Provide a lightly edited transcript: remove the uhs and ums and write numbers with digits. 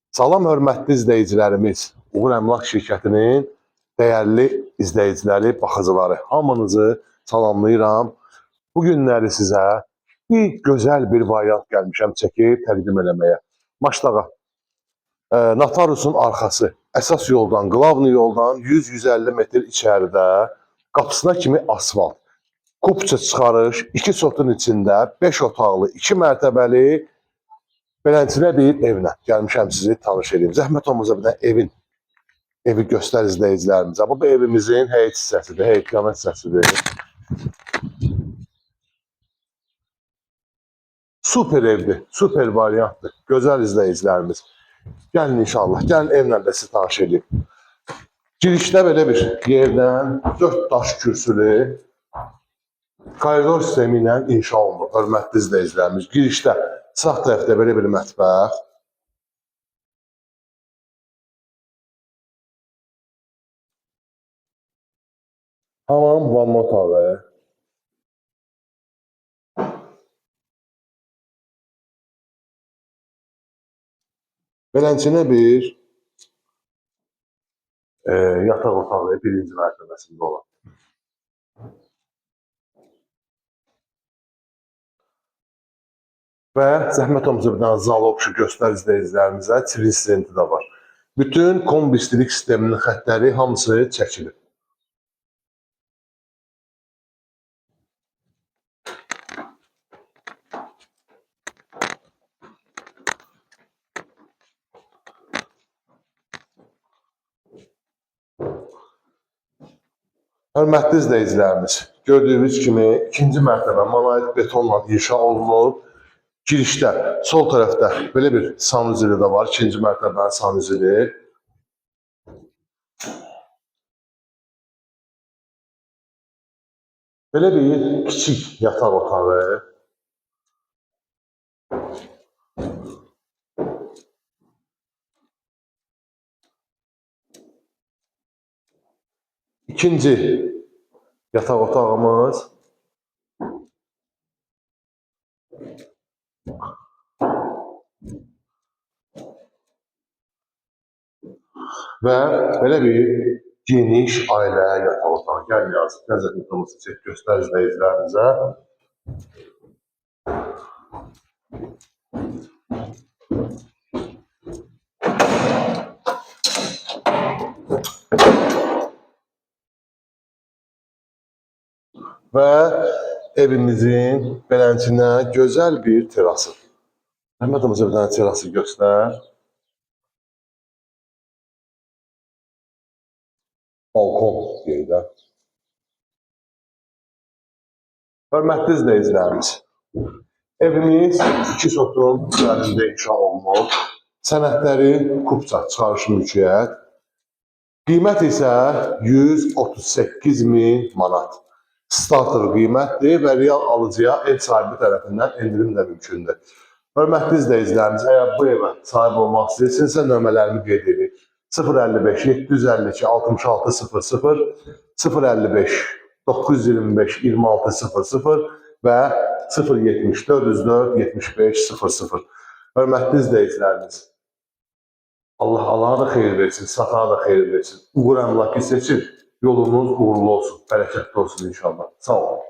Salam hörmətli izləyicilərimiz, Uğur Əmlak şirkətinin dəyərli izləyiciləri, baxıcıları, hamınızı salamlayıram. Bu günləri sizə bir gözəl bir variant gəlmişəm çəkib təqdim eləməyə. Maşdağa, Natarusun arxası, əsas yoldan, Qlavni yoldan 100-150 metr içəridə qapısına kimi asfalt. Kupça çıxarış, 2 sotun içində 5 otaqlı, 2 mərtəbəli beləsinə bir evlə gəlmişəm sizi tanış edeyim. Zəhmət olmasa bir də evi göstər izləyicilərimizə. Bu evimizin həyət hissəsidir, həyətyanı hissəsidir. Super evdir, super variantdır. Gözəl izləyicilərimiz. Gəlin inşallah, gəlin evlə də sizi tanış edeyim. Girişdə belə bir yerdən 4 daş kürsülü koridor sistemi ilə inşa olunur. Hörmətli izləyicilərimiz. Girişdə sağ tərəfdə belə bir mətbəx. Hamam vanna otağı. Beləsinə bir yataq otağı birinci mərtəbəsində olan. Və zəhmət olmasa bir dənə zal opşu göstər izləyicilərimizə, Trinsenti də var. Bütün kombistilik sisteminin xətləri hamısı çəkilir. Hörmətli izləyicilərimiz, gördüyünüz kimi ikinci mərtəbə monolit betonla inşa olunub. Girişdə sol tərəfdə belə bir sanuzeli də var, ikinci mərtəbənin sanuzeli. Belə bir kiçik yataq otağı. İkinci yataq otağımız. Və belə bir geniş ailə yataq otağı. Gəl yazıq, nəzər tutulması çək, göstər izləyicilərimizə. Və evimizin beləsinə gözəl bir terası. Zəhmət olmasa bir dənə terası göstər. Balkon deyək də. Hörmətli izləyicilərimiz, evimiz 2 sotun üzərində inşa olunub. Sənədləri kupça, çıxarış mülkiyyət. Qiymət isə 138.000 manat. Starter qiymətdir və real alıcıya ev sahibi tərəfindən endirim də mümkündür. Hörmətli izləyicilərimiz, əgər bu evə sahib olmaq istəyirsinizsə, nömrələrimi qeyd edin. 055 752 66 00, 055 925 26 00 və 070 404 75 00. Hörmətli izləyicilərimiz, Allah alana da xeyir versin, satana da xeyir versin. Uğur Əmlakı seçin, yolunuz uğurlu olsun, bərəkətli olsun inşallah. Sağ olun.